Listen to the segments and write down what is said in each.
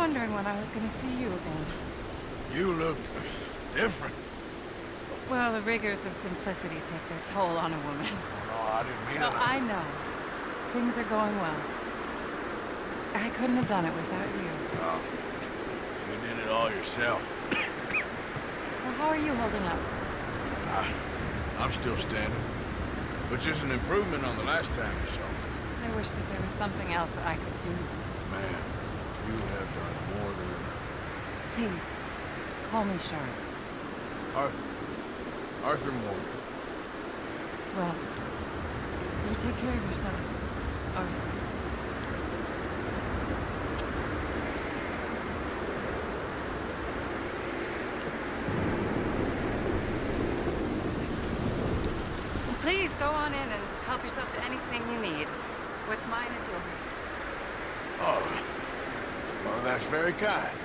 wondering when I was gonna see you again. You look different. Well, the rigors of simplicity take their toll on a woman. Oh, no, I didn't mean No, it. I know. Things are going well. I couldn't have done it without you. Oh, you did it all yourself. So how are you holding up? I'm still standing, which is an improvement on the last time you saw me. I wish that there was something else that I could do. Man, you have done more than enough. Please, call me Sharp. Arthur. Arthur Morgan. Well, you take care of yourself, Arthur. Please go on in and help yourself to anything you need. What's mine is yours. Oh, well, that's very kind.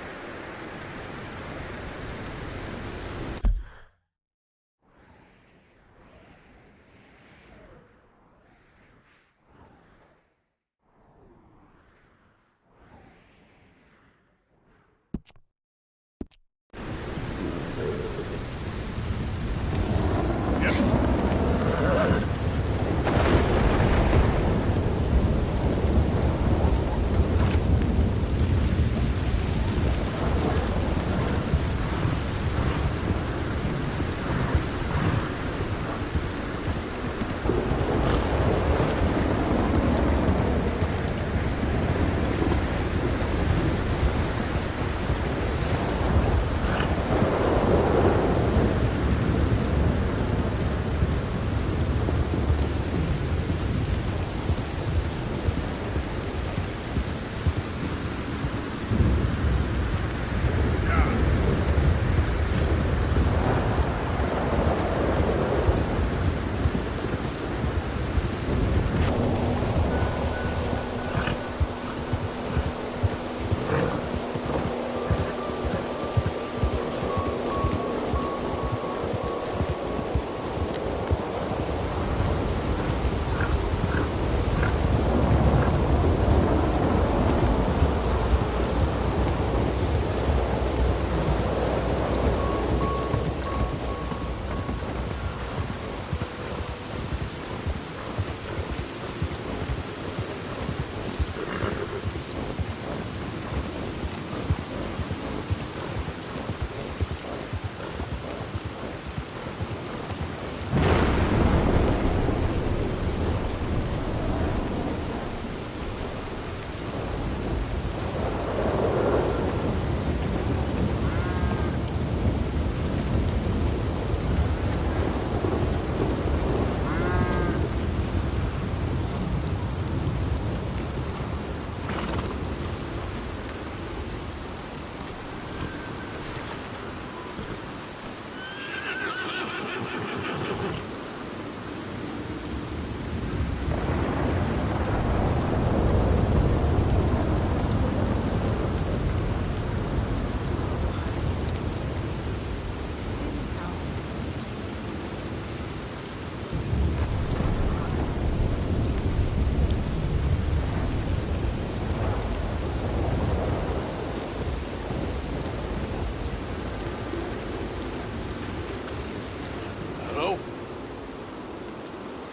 Hello?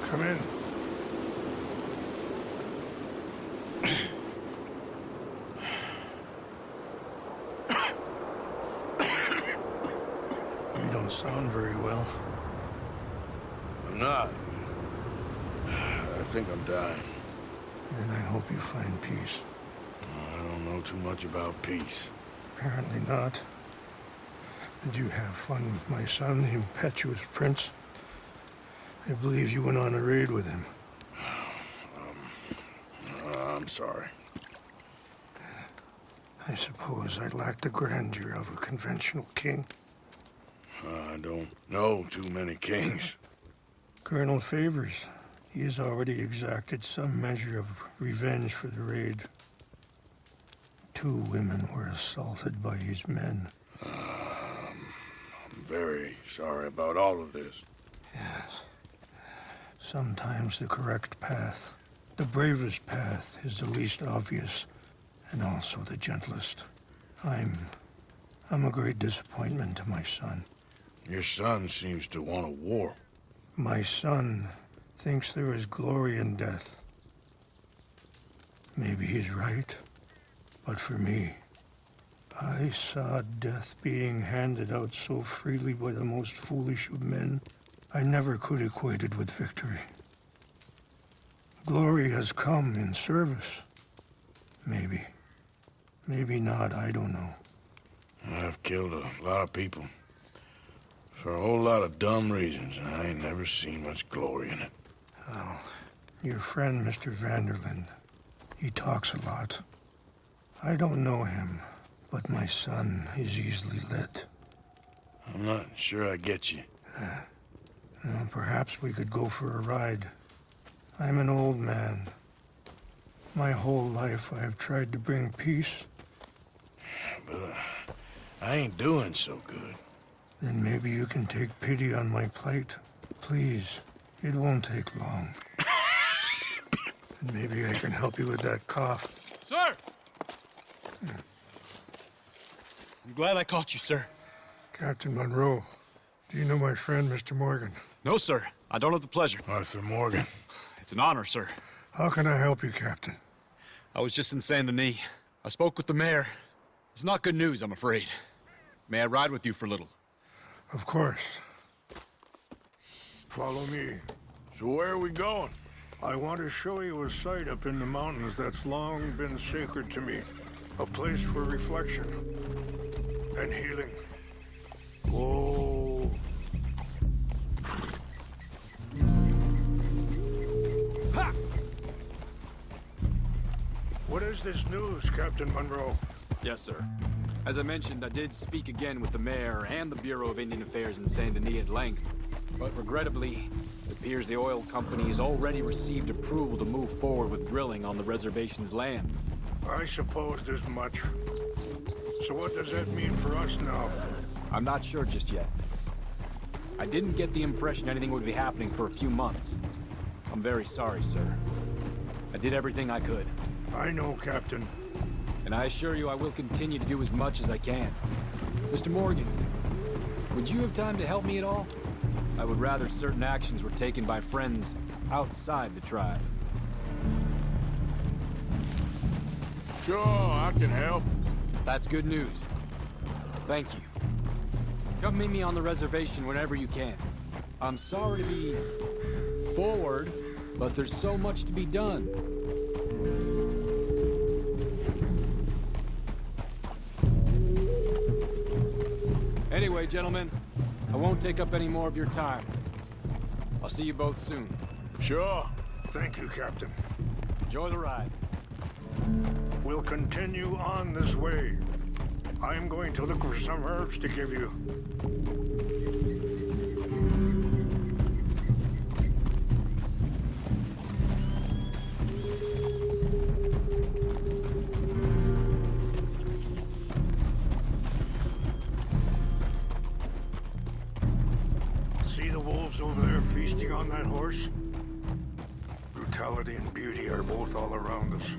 Come in. You don't sound very well. I'm not. I think I'm dying. And I hope you find peace. I don't know too much about peace. Apparently not. Did you have fun with my son, the impetuous prince? I believe you went on a raid with him. I'm sorry. I suppose I lack the grandeur of a conventional king. I don't know too many kings. Colonel Favors, he has already exacted some measure of revenge for the raid. 2 women were assaulted by his men. I'm very sorry about all of this. Yes. Sometimes the correct path, the bravest path, is the least obvious and also the gentlest. I'm a great disappointment to my son. Your son seems to want a war. My son thinks there is glory in death. Maybe he's right, but for me, I saw death being handed out so freely by the most foolish of men, I never could equate it with victory. Glory has come in service. Maybe. Maybe not, I don't know. I've killed a lot of people. For a whole lot of dumb reasons, and I ain't never seen much glory in it. Oh, your friend, Mr. Vanderlyn, he talks a lot. I don't know him, but my son is easily led. I'm not sure I get you. Well, perhaps we could go for a ride. I'm an old man. My whole life I have tried to bring peace. But I ain't doing so good. Then maybe you can take pity on my plight. Please, it won't take long. And maybe I can help you with that cough. Sir! I'm glad I caught you, sir. Captain Monroe, do you know my friend, Mr. Morgan? No, sir. I don't have the pleasure. Arthur Morgan. It's an honor, sir. How can I help you, Captain? I was just in Saint Denis. I spoke with the mayor. It's not good news, I'm afraid. May I ride with you for a little? Of course. Follow me. So where are we going? I want to show you a site up in the mountains that's long been sacred to me. A place for reflection and healing. Whoa. Ha! What is this news, Captain Monroe? Yes, sir. As I mentioned, I did speak again with the mayor and the Bureau of Indian Affairs in Saint Denis at length. But regrettably, it appears the oil company has already received approval to move forward with drilling on the reservation's land. I supposed as much. So what does that mean for us now? I'm not sure just yet. I didn't get the impression anything would be happening for a few months. I'm very sorry, sir. I did everything I could. I know, Captain. And I assure you I will continue to do as much as I can. Mr. Morgan, would you have time to help me at all? I would rather certain actions were taken by friends outside the tribe. Sure, I can help. That's good news. Thank you. Come meet me on the reservation whenever you can. I'm sorry to be forward, but there's so much to be done. Anyway, gentlemen, I won't take up any more of your time. I'll see you both soon. Sure. Thank you, Captain. Enjoy the ride. We'll continue on this way. I'm going to look for some herbs to give you. See the wolves over there feasting on that horse? Brutality and beauty are both all around us.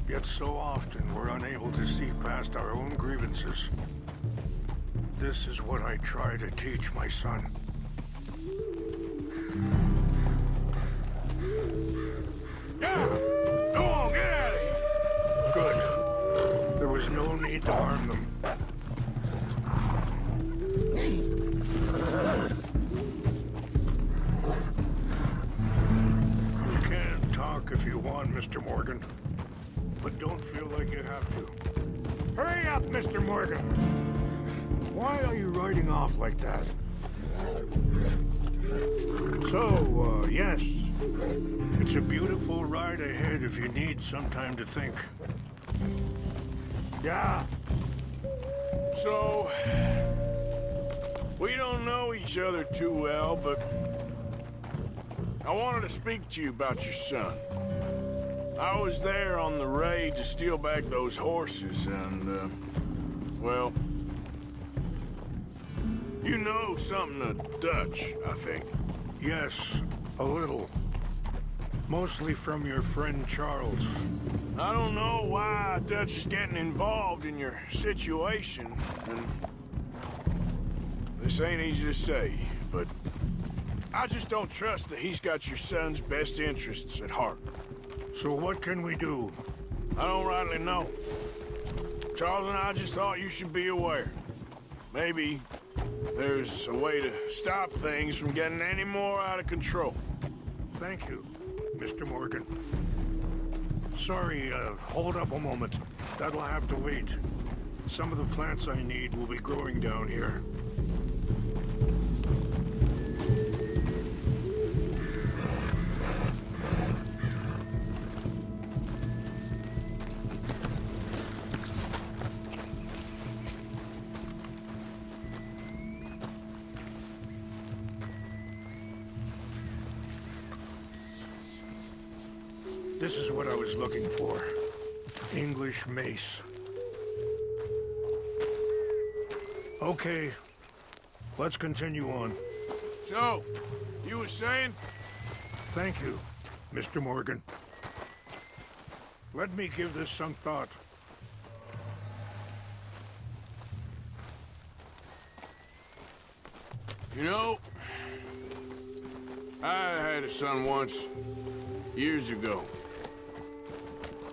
Yet so often we're unable to see past our own grievances. This is what I try to teach my son. Yeah! Go on, get out of here! Good. There was no need to harm them. You can talk if you want, Mr. Morgan. But don't feel like you have to. Hurry up, Mr. Morgan! Why are you riding off like that? So, yes. It's a beautiful ride ahead if you need some time to think. Yeah. So, we don't know each other too well, but I wanted to speak to you about your son. I was there on the raid to steal back those horses, and, well, you know something of Dutch, I think. Yes, a little. Mostly from your friend Charles. I don't know why Dutch is getting involved in your situation, and this ain't easy to say, but I just don't trust that he's got your son's best interests at heart. So what can we do? I don't rightly know. Charles and I just thought you should be aware. Maybe there's a way to stop things from getting any more out of control. Thank you, Mr. Morgan. Sorry, hold up a moment. That'll have to wait. Some of the plants I need will be growing down here. This is what I was looking for. English mace. Okay, let's continue on. So, you were saying? Thank you, Mr. Morgan. Let me give this some thought. You know, I had a son once, years ago.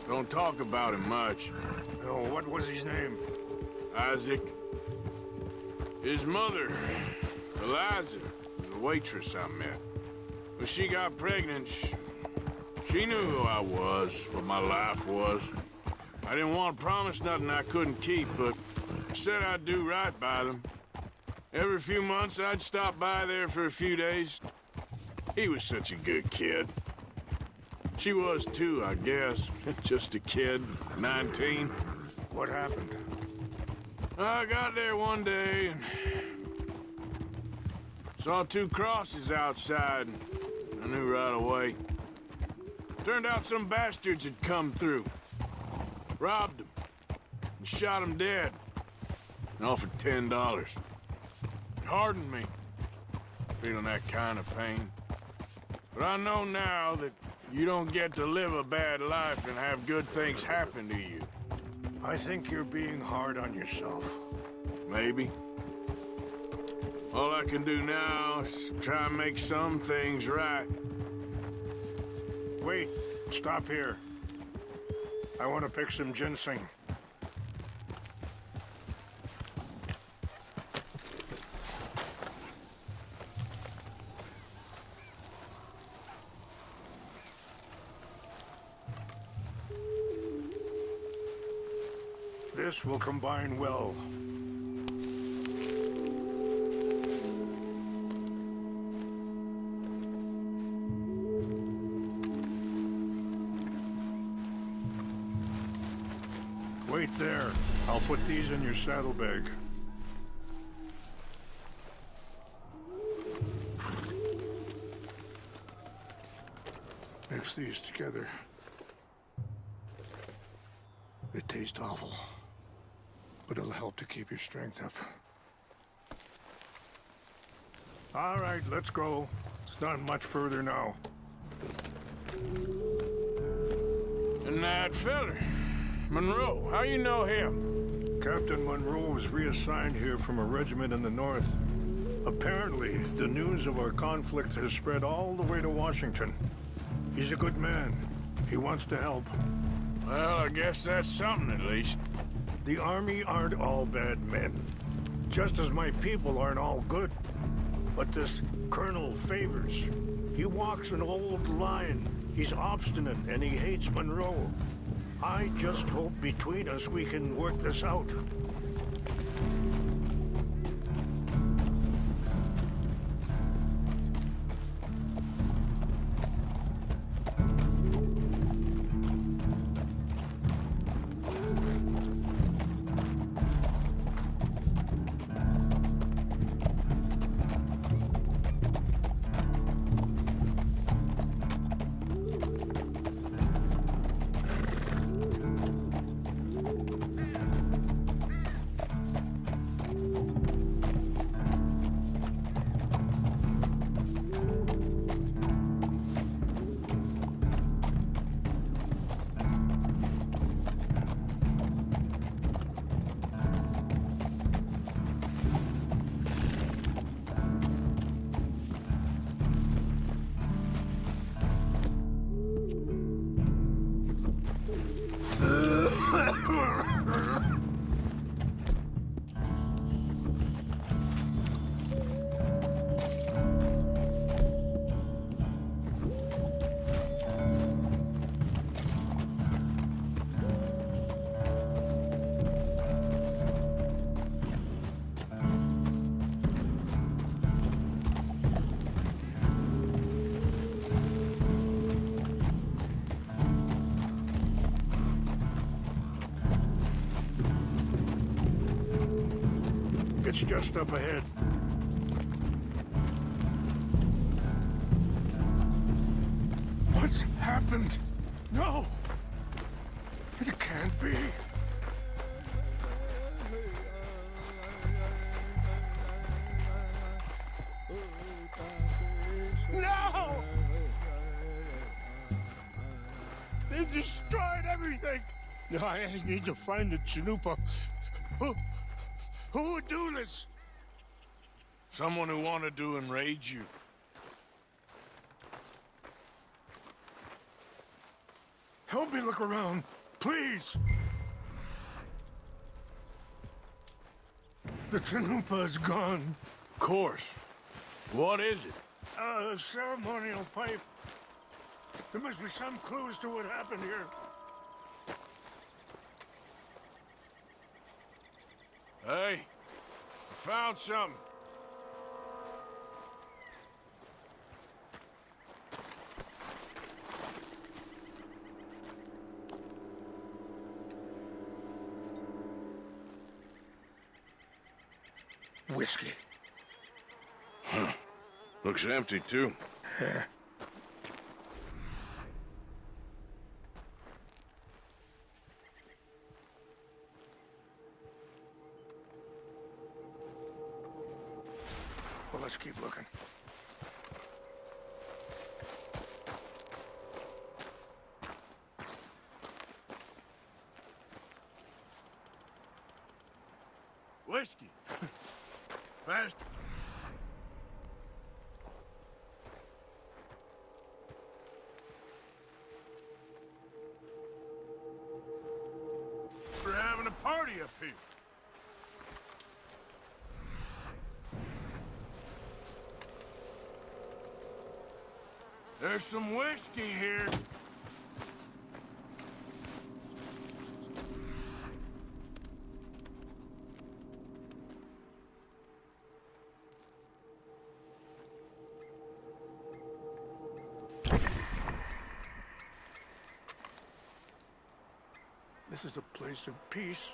Don't talk about him much. Oh, what was his name? Isaac. His mother, Eliza, was a waitress I met. When she got pregnant, she knew who I was, what my life was. I didn't want to promise nothing I couldn't keep, but I said I'd do right by them. Every few months, I'd stop by there for a few days. He was such a good kid. She was too, I guess. Just a kid, 19. What happened? I got there one day and saw two crosses outside. I knew right away. Turned out some bastards had come through. Robbed them and shot them dead. And offered $10. It hardened me, feeling that kind of pain. But I know now that you don't get to live a bad life and have good things happen to you. I think you're being hard on yourself. Maybe. All I can do now is try and make some things right. Wait, stop here. I want to pick some ginseng. This will combine well. Wait there. I'll put these in your saddlebag. Mix these together. It tastes awful, but it'll help to keep your strength up. All right, let's go. It's not much further now. And that feller, Monroe, how you know him? Captain Monroe was reassigned here from a regiment in the north. Apparently, the news of our conflict has spread all the way to Washington. He's a good man. He wants to help. Well, I guess that's something at least. The Army aren't all bad men. Just as my people aren't all good. But this Colonel Favors, he walks an old line. He's obstinate and he hates Monroe. I just hope between us we can work this out. It's just up ahead. What's happened? No! It can't be. No! They destroyed everything! No, I need to find the Chanupa. Who would do this? Someone who wanted to enrage you. Help me look around, please. The Chanupa is gone. Of course. What is it? A ceremonial pipe. There must be some clues to what happened here. Hey, I found something. Whiskey. Huh. Looks empty, too. Yeah. Well, let's keep looking. Whiskey. Fast. We're having a party up here. There's some whiskey here. This is a place of peace.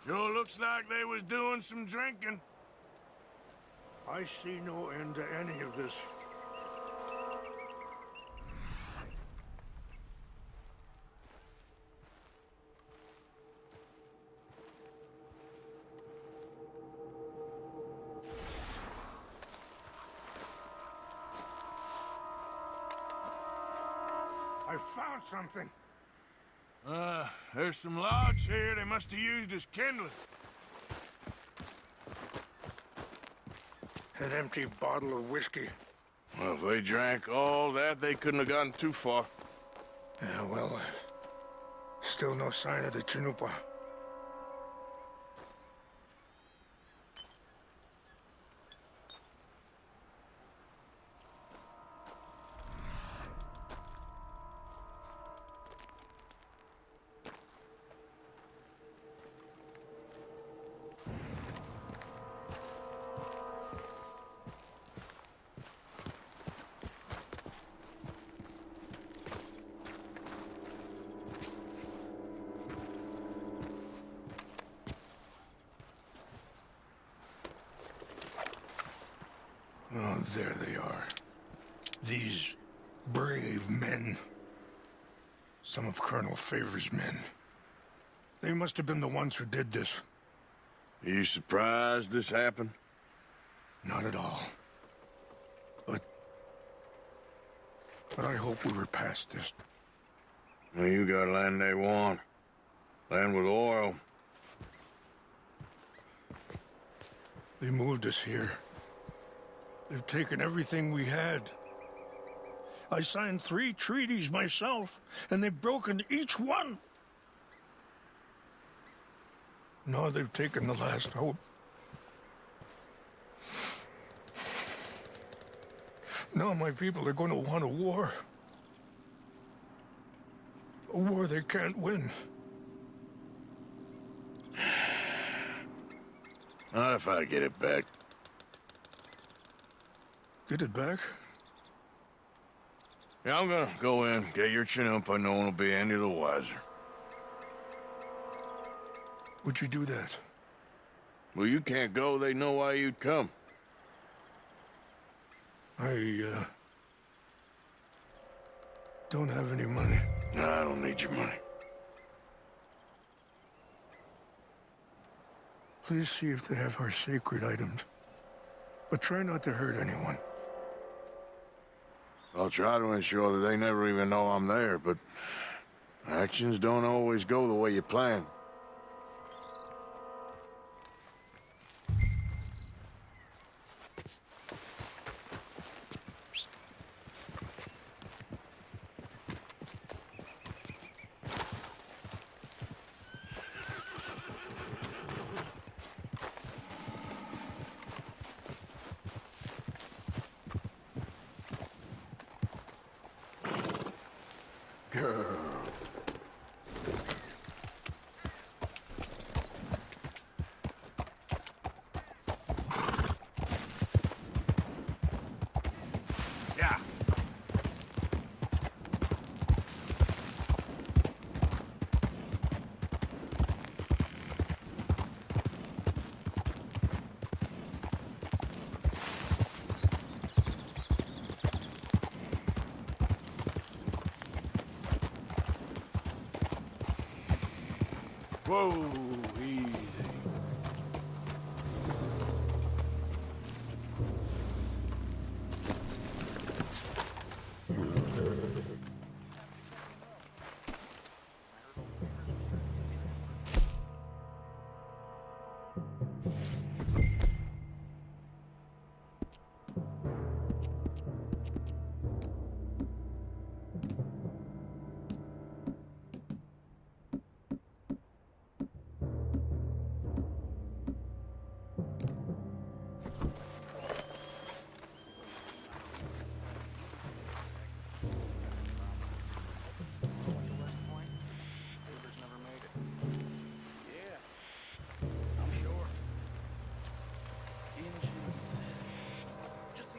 Sure looks like they was doing some drinking. I see no end to any of this. I found something. There's some logs here they must have used as kindling. An empty bottle of whiskey. Well, if they drank all that, they couldn't have gotten too far. Yeah, well, still no sign of the Chanupa. Oh, there they are. These brave men. Some of Colonel Favor's men. They must have been the ones who did this. Are you surprised this happened? Not at all. But I hope we were past this. Well, you got land they want. Land with oil. They moved us here. They've taken everything we had. I signed 3 treaties myself, and they've broken each one. Now they've taken the last hope. Now my people are going to want a war. A war they can't win. Not if I get it back. Get it back? Yeah, I'm gonna go in, get your Chinook, but no one will be any the wiser. Would you do that? Well, you can't go, they know why you'd come. I don't have any money. No, I don't need your money. Please see if they have our sacred items. But try not to hurt anyone. I'll try to ensure that they never even know I'm there, but actions don't always go the way you plan. Girl. Yeah. Whoa, easy.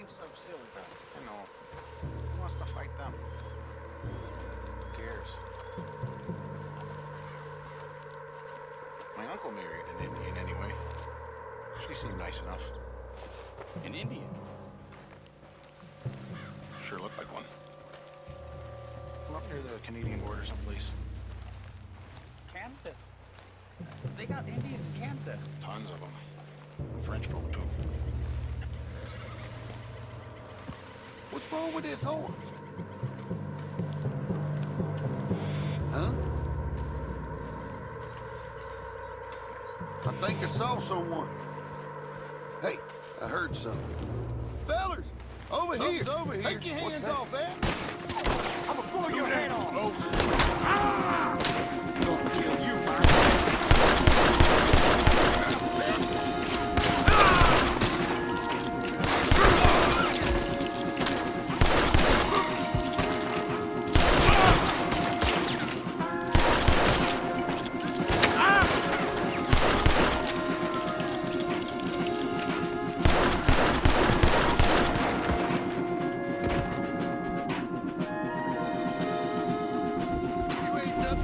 So silly, bro. I know. Who wants to fight them? Who cares? My uncle married an Indian anyway. She seemed nice enough. An Indian? Sure looked like one. I'm up near the Canadian border someplace. Canada? They got Indians in Canada. Tons of them. French folk too. What's wrong with this horse? Huh? I think I saw someone. Hey, I heard something. Fellers, over Something's here. over here. Take your What's hands that? off that. I'm gonna pull your head off. Gonna kill you, man. You ain't nothing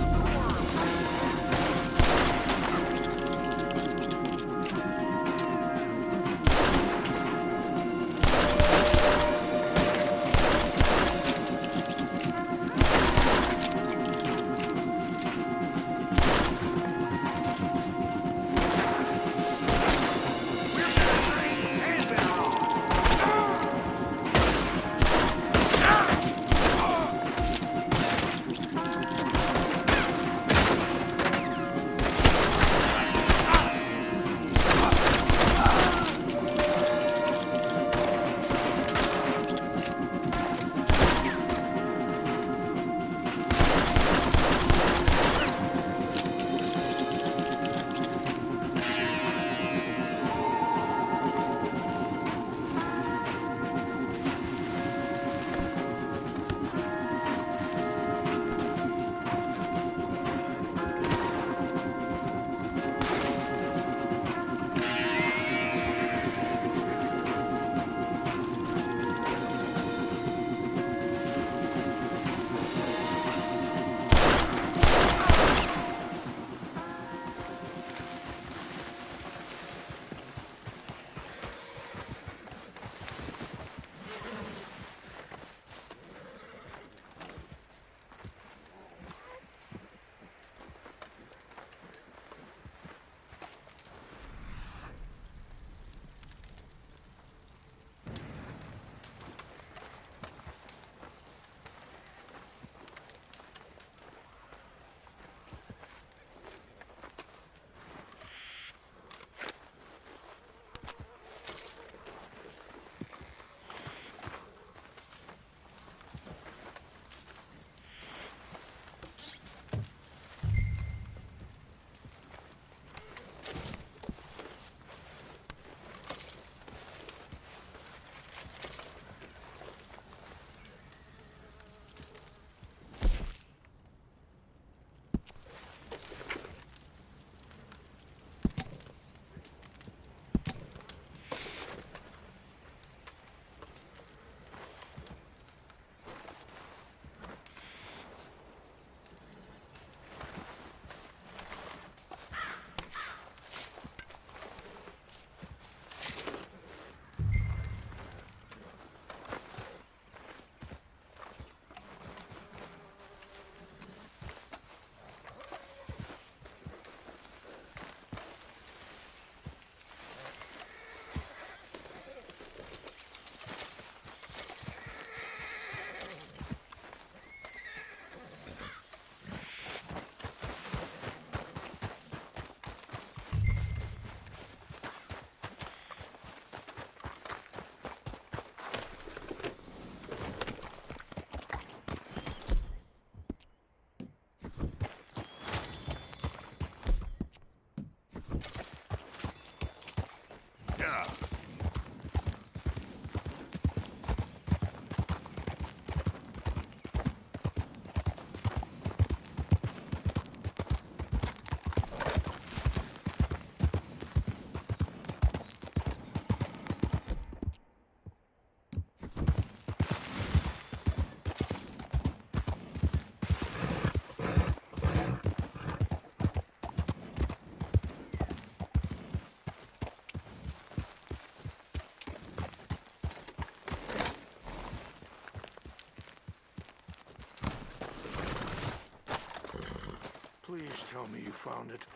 tell me you found it.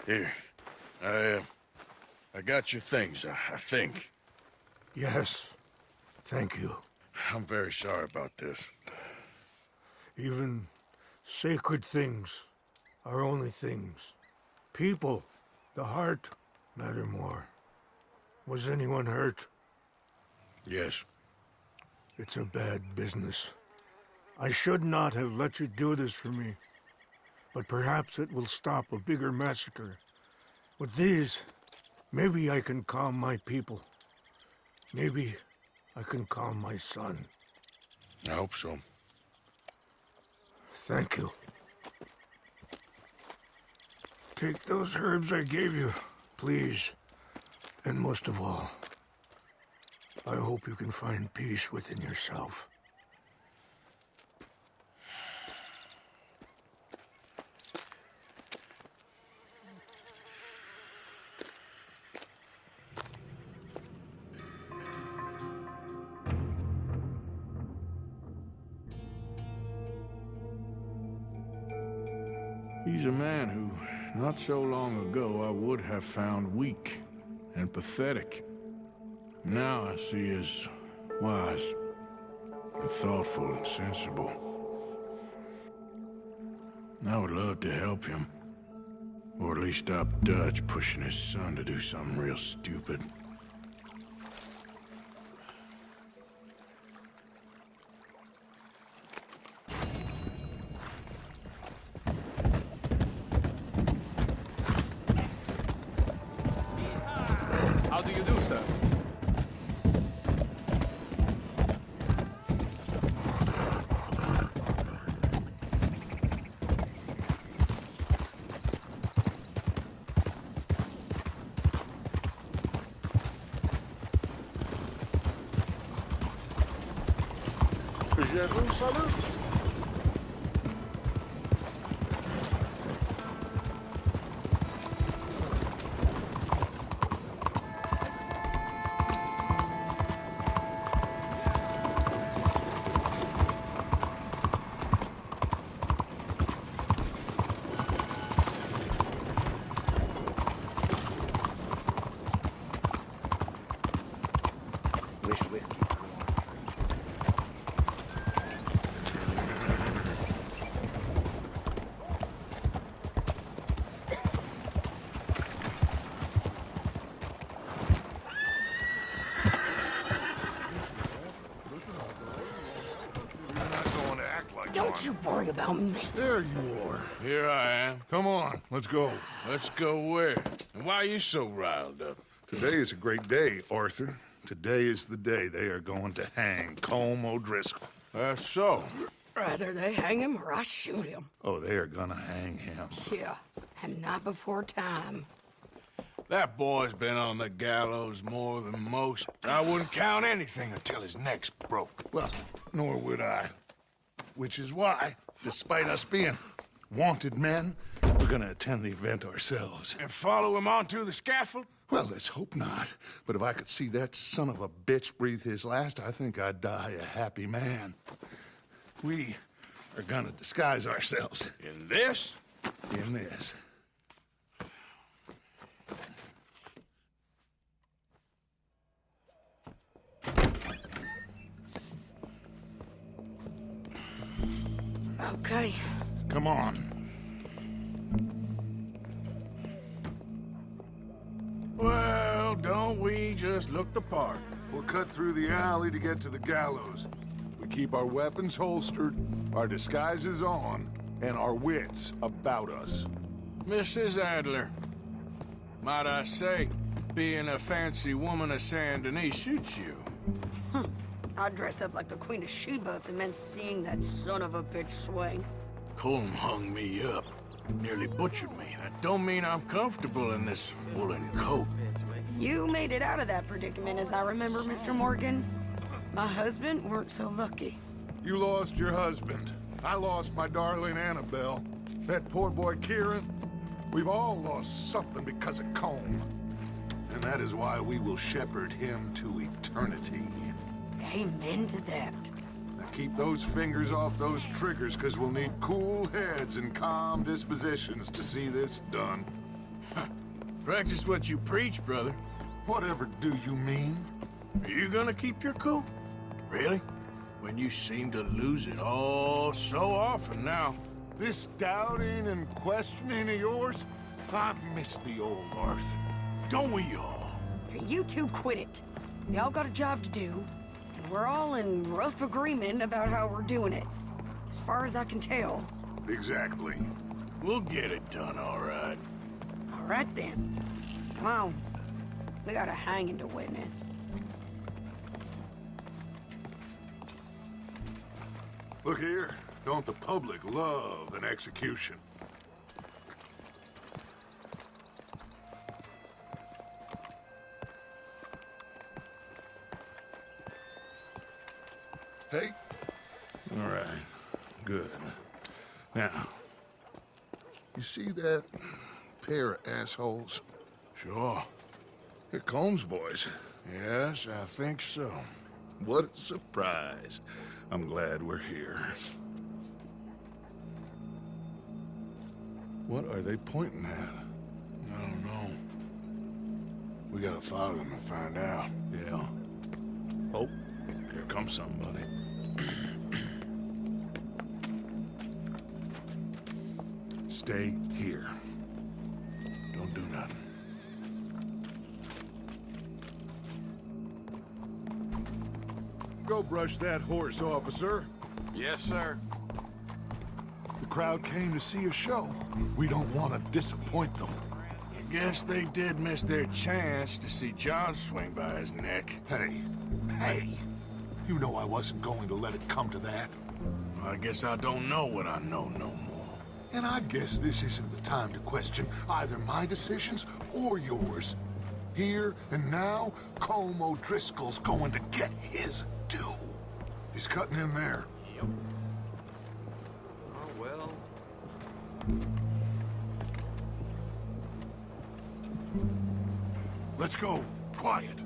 Here. I got your things, I think. Yes. Thank you. I'm very sorry about this. Even sacred things are only things. People, the heart, matter more. Was anyone hurt? Yes. It's a bad business. I should not have let you do this for me. But perhaps it will stop a bigger massacre. With these, maybe I can calm my people. Maybe I can calm my son. I hope so. Thank you. Take those herbs I gave you, please. And most of all, I hope you can find peace within yourself. He's a man who, not so long ago, I would have found weak and pathetic. Now I see as wise and thoughtful and sensible. I would love to help him. Or at least stop Dutch pushing his son to do something real stupid. How do you do, sir? Je vous salue. Wish whiskey. Don't you worry about me. There you are. Here I am. Come on, let's go. Let's go where? And why are you so riled up? Today is a great day, Arthur. Today is the day they are going to hang Colm O'Driscoll. That's so. Rather they hang him or I shoot him. Oh, they are gonna hang him. Yeah, and not before time. That boy's been on the gallows more than most. I wouldn't count anything until his neck's broke. Well, nor would I. Which is why, despite us being wanted men, we're gonna attend the event ourselves. And follow him onto the scaffold? Well, let's hope not. But if I could see that son of a bitch breathe his last, I think I'd die a happy man. We are gonna disguise ourselves In this? in this. Okay. Come on. Well, don't we just look the part? We'll cut through the alley to get to the gallows. We keep our weapons holstered, our disguises on, and our wits about us. Mrs. Adler, might I say, being a fancy woman of Saint Denis suits you. I'd dress up like the Queen of Sheba if it meant seeing that son of a bitch swing. Colm hung me up, nearly butchered me. That don't mean I'm comfortable in this woolen coat. You made it out of that predicament, as I remember, Mr. Morgan. My husband weren't so lucky. You lost your husband. I lost my darling Annabelle. That poor boy Kieran. We've all lost something because of Colm. And that is why we will shepherd him to eternity. Amen to that. Now, Keep those fingers off those triggers, because we'll need cool heads and calm dispositions to see this done. Practice what you preach, brother. Whatever do you mean? Are you gonna keep your cool? Really? When you seem to lose it all so often now. This doubting and questioning of yours, I miss the old Arthur. Don't we all? You two quit it. Y'all got a job to do, and we're all in rough agreement about how we're doing it. As far as I can tell. Exactly. We'll get it done, all right. All right, then. Come on. We got a hanging to witness. Look here, don't the public love an execution? Hey? All right, good. Now, you see that pair of assholes? Sure. They're Colm's boys. Yes, I think so. What a surprise. I'm glad we're here. What are they pointing at? I don't know. We gotta follow them and find out. Yeah. Oh, here comes somebody. Stay here. Don't do nothing. Go brush that horse, officer. Yes, sir. The crowd came to see a show. We don't want to disappoint them. I guess they did miss their chance to see John swing by his neck. Hey, you know I wasn't going to let it come to that. I guess I don't know what I know no more. And I guess this isn't the time to question either my decisions or yours. Here and now, Colm O'Driscoll's going to get his due. He's cutting in there. Yep. Oh, well. Let's go. Quiet.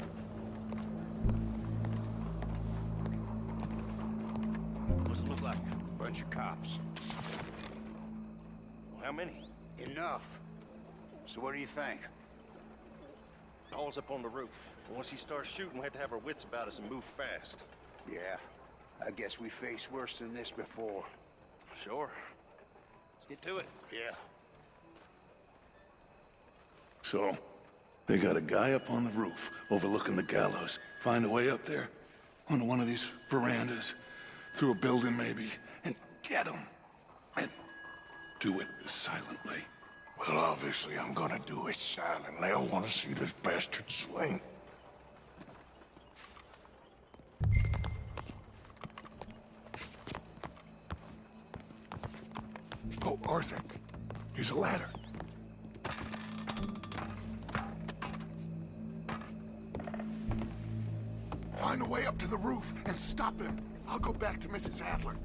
What's it look like? Bunch of cops. Well, how many? Enough. So what do you think? All's up on the roof. Once he starts shooting, we have to have our wits about us and move fast. Yeah. I guess we faced worse than this before. Sure. Let's get to it. Yeah. So, they got a guy up on the roof overlooking the gallows. Find a way up there, onto one of these verandas, through a building maybe, and get him. And do it silently. Well, obviously I'm gonna do it silently. I want to see this bastard swing. Oh, Arthur. Here's a ladder. Find a way up to the roof and stop him. I'll go back to Mrs. Adler.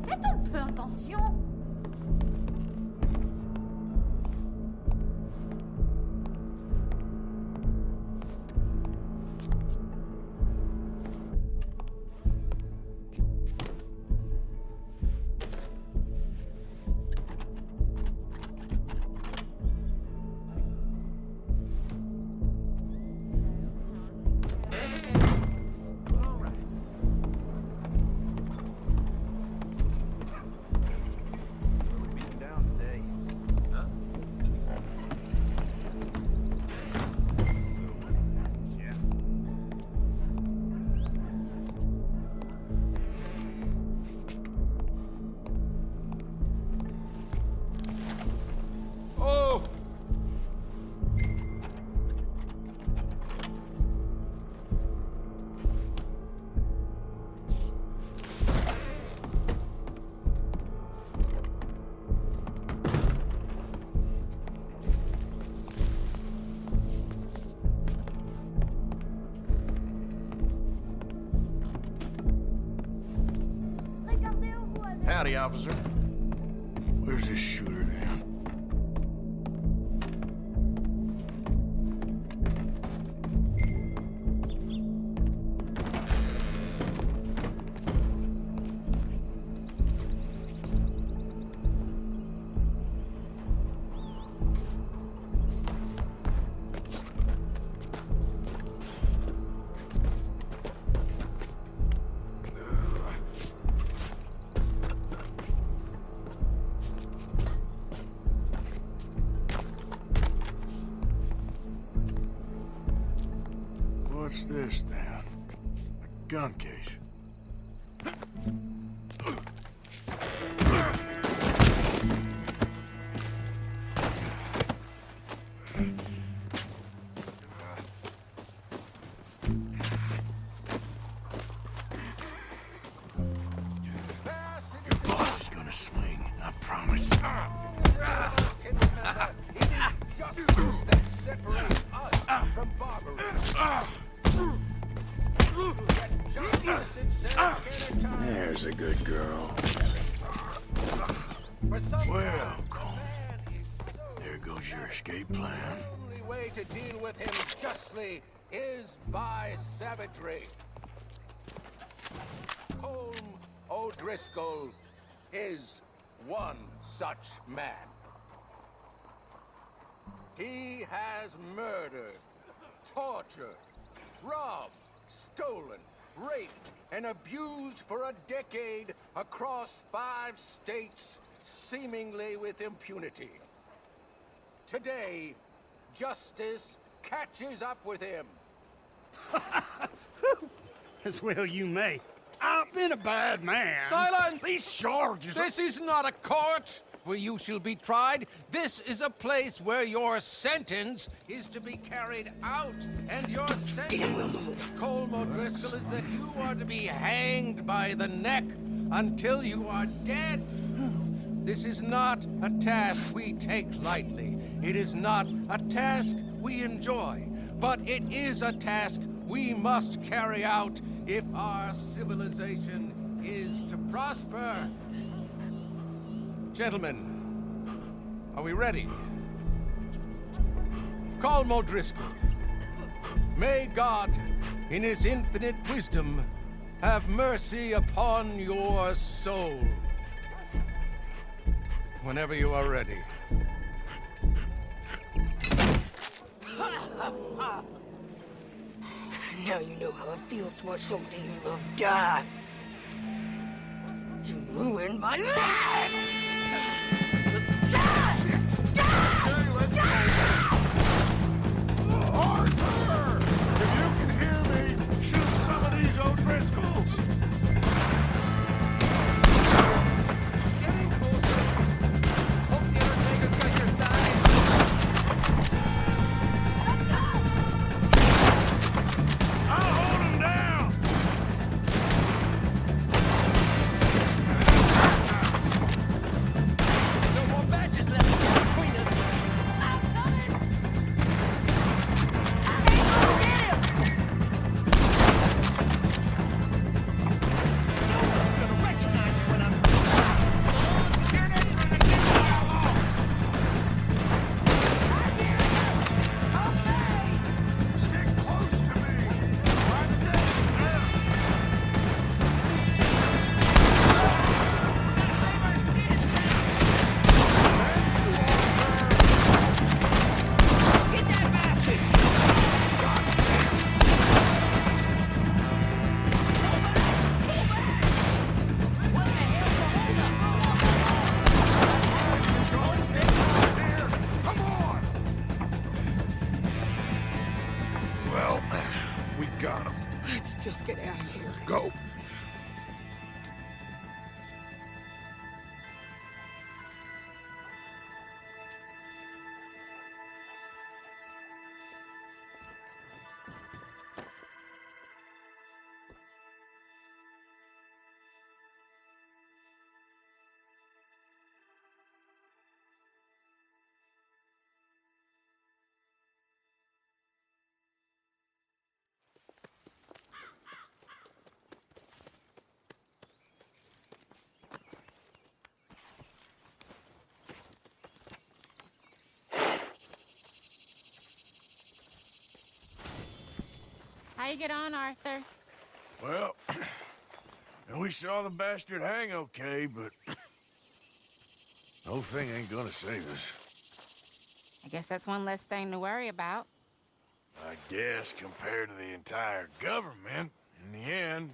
Faites un peu attention. Howdy, officer. Where's this shooter then? What's this then? A gun case. Your boss is gonna swing, I promise. There's a good girl. Well, Colm, there goes your escape plan. The only way to deal with him justly is by savagery. Colm O'Driscoll is one such man. He has murdered, tortured, robbed, stolen, raped, and abused for a decade across 5 states, seemingly with impunity. Today, justice catches up with him. As well you may. I've been a bad man. Silence! These charges This is not a court where you shall be tried. This is a place where your sentence is to be carried out. And your sentence, Colm O'Driscoll, is that you are to be hanged by the neck until you are dead. This is not a task we take lightly. It is not a task we enjoy. But it is a task we must carry out if our civilization is to prosper. Gentlemen, are we ready? Colm O'Driscoll, may God, in his infinite wisdom, have mercy upon your soul. Whenever you are ready. Now you know how it feels to watch somebody you love die. You ruined my life! Arthur! If you can hear me, shoot some of these O'Driscolls! Getting closer. Hope the Undertaker's got your side. I'll hold him down! No more badges left between us. I'm coming! No one's gonna recognize you when I'm... You're never gonna get me alone! Stick close to me! Get that bastard! What the hell's the Come on! Well, we got him. Let's just get out of here. Go. you get on, Arthur? Well, we saw the bastard hang okay, but the whole thing ain't gonna save us. I guess that's one less thing to worry about. I guess compared to the entire government, in the end,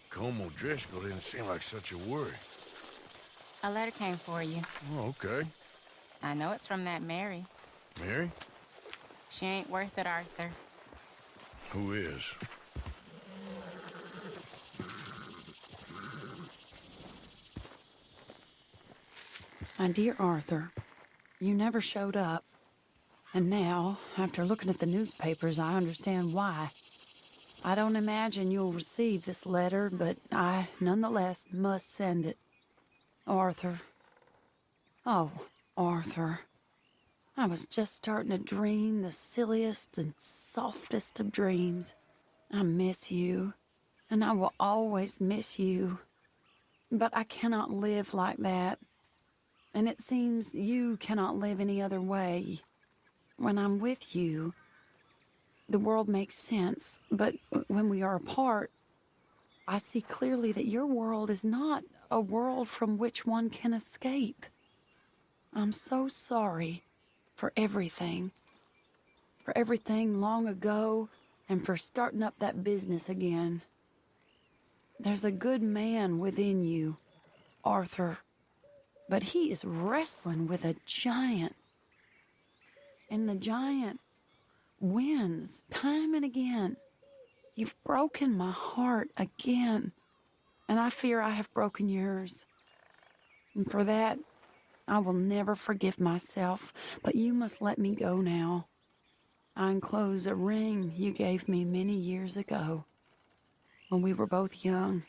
Colm O'Driscoll didn't seem like such a worry. A letter came for you. Oh, okay. I know it's from that Mary. Mary? She ain't worth it, Arthur. Who is? My dear Arthur, you never showed up. And now, after looking at the newspapers, I understand why. I don't imagine you'll receive this letter, but I, nonetheless, must send it. Arthur. Oh, Arthur. I was just starting to dream the silliest and softest of dreams. I miss you, and I will always miss you. But I cannot live like that. And it seems you cannot live any other way. When I'm with you, the world makes sense, but when we are apart, I see clearly that your world is not a world from which one can escape. I'm so sorry for everything long ago, and for starting up that business again. There's a good man within you, Arthur, but he is wrestling with a giant. And the giant wins time and again. You've broken my heart again, and I fear I have broken yours. And for that, I will never forgive myself, but you must let me go now. I enclose a ring you gave me many years ago, when we were both young.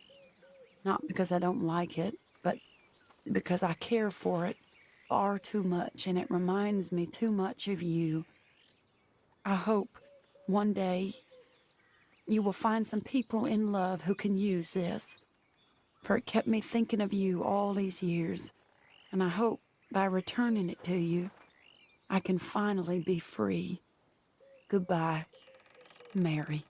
Not because I don't like it, but because I care for it far too much, and it reminds me too much of you. I hope one day you will find some people in love who can use this, for it kept me thinking of you all these years, and I hope by returning it to you, I can finally be free. Goodbye, Mary.